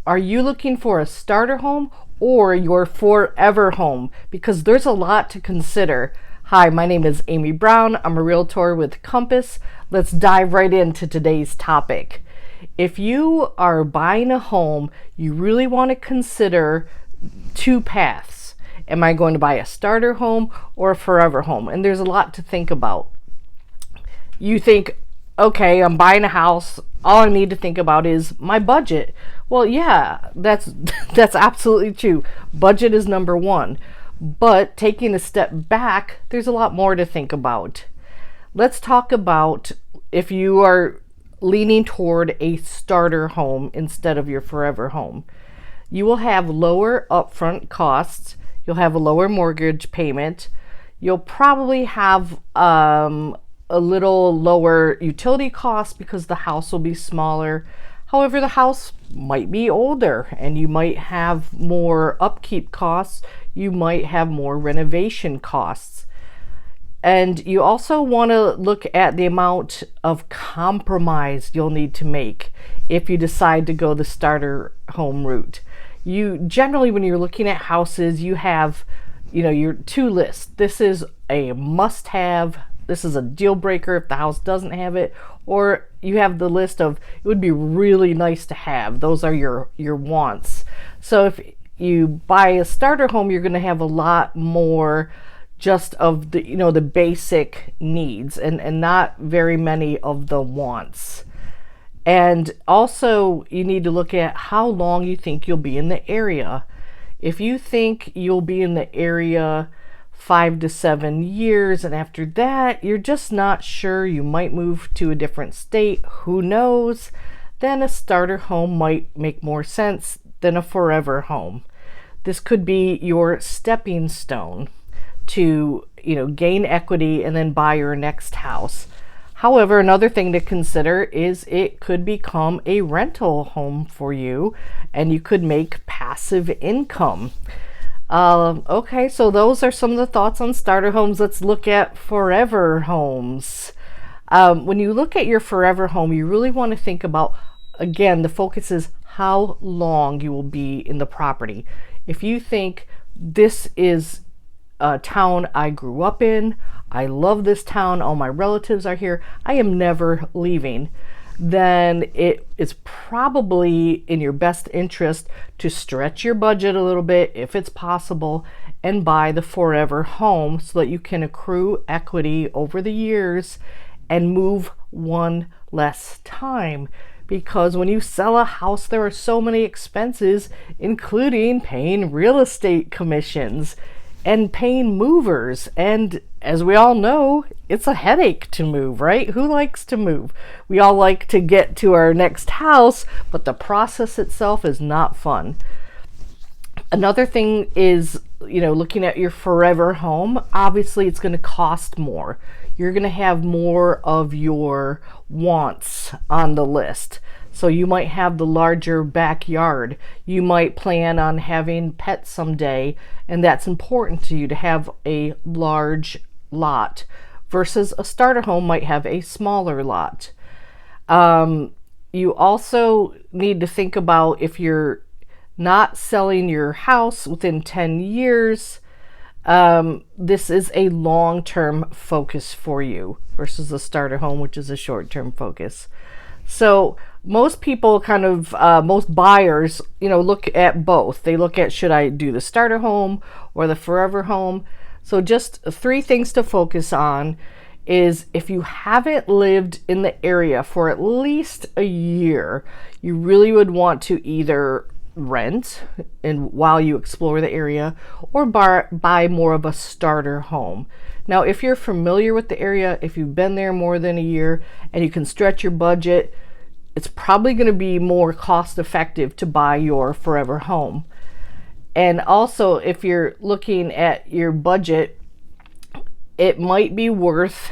Are you looking for a starter home or your forever home? Because there's a lot to consider. Hi, my name is Amy Brown. I'm a realtor with Compass. Let's dive right into today's topic. If you are buying a home, you really want to consider two paths. Am I going to buy a starter home or a forever home? And there's a lot to think about. You think, okay, I'm buying a house. All I need to think about is my budget. Well, yeah, that's absolutely true. Budget is number one. But taking a step back, there's a lot more to think about. Let's talk about if you are leaning toward a starter home instead of your forever home. You will have lower upfront costs. You'll have a lower mortgage payment. You'll probably have a little lower utility costs because the house will be smaller. However, the house might be older and you might have more upkeep costs. You might have more renovation costs. And you also want to look at the amount of compromise you'll need to make if you decide to go the starter home route. You generally, when you're looking at houses, you have, your two lists. This is a must-have. This is a deal breaker if the house doesn't have it, or you have the list of it would be really nice to have. Those are your wants. So if you buy a starter home, you're going to have a lot more just of the basic needs and not very many of the wants. And also you need to look at how long you think you'll be in the area. If you think you'll be in the area 5 to 7 years, and after that you're just not sure, you might move to a different state, who knows, then a starter home might make more sense than a forever home. This could be your stepping stone to gain equity and then buy your next house. However, another thing to consider is it could become a rental home for you and you could make passive income. Okay, so those are some of the thoughts on starter homes. Let's look at forever homes. When you look at your forever home, you really want to think about, again, the focus is how long you will be in the property. If you think this is a town I grew up in, I love this town, all my relatives are here, I am never leaving, then it is probably in your best interest to stretch your budget a little bit if it's possible and buy the forever home so that you can accrue equity over the years and move one less time. Because when you sell a house, there are so many expenses, including paying real estate commissions and paying movers. And as we all know, it's a headache to move, right? Who likes to move? We all like to get to our next house, but the process itself is not fun. Another thing is, looking at your forever home, obviously it's going to cost more. You're going to have more of your wants on the list. So you might have the larger backyard. You might plan on having pets someday, and that's important to you to have a large lot versus a starter home might have a smaller lot. You also need to think about if you're not selling your house within 10 years, this is a long-term focus for you versus a starter home, which is a short-term focus. So most people most buyers, look at both. They look at, should I do the starter home or the forever home? So just 3 things to focus on is if you haven't lived in the area for at least a year, you really would want to either rent and while you explore the area or buy more of a starter home. Now, if you're familiar with the area, if you've been there more than a year and you can stretch your budget, it's probably going to be more cost effective to buy your forever home. And also, if you're looking at your budget, it might be worth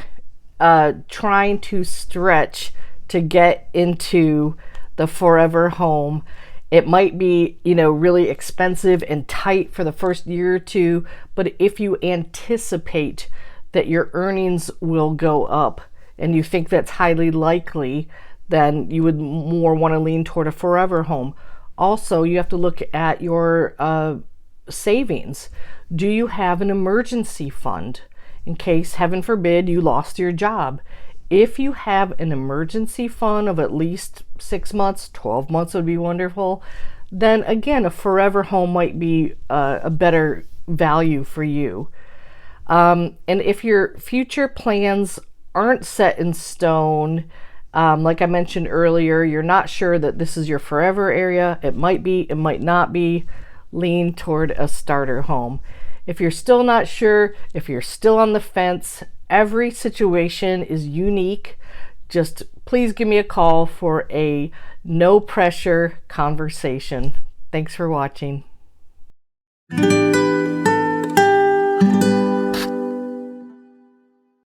trying to stretch to get into the forever home. It might be, really expensive and tight for the first year or two, but if you anticipate that your earnings will go up and you think that's highly likely, then you would more want to lean toward a forever home. Also, you have to look at your savings. Do you have an emergency fund in case, heaven forbid, you lost your job? If you have an emergency fund of at least 6 months, 12 months would be wonderful, then again, a forever home might be a better value for you. And if your future plans aren't set in stone, like I mentioned earlier, you're not sure that this is your forever area. It might be, it might not be. Lean toward a starter home. If you're still not sure, if you're still on the fence, every situation is unique. Just please give me a call for a no pressure conversation. Thanks for watching.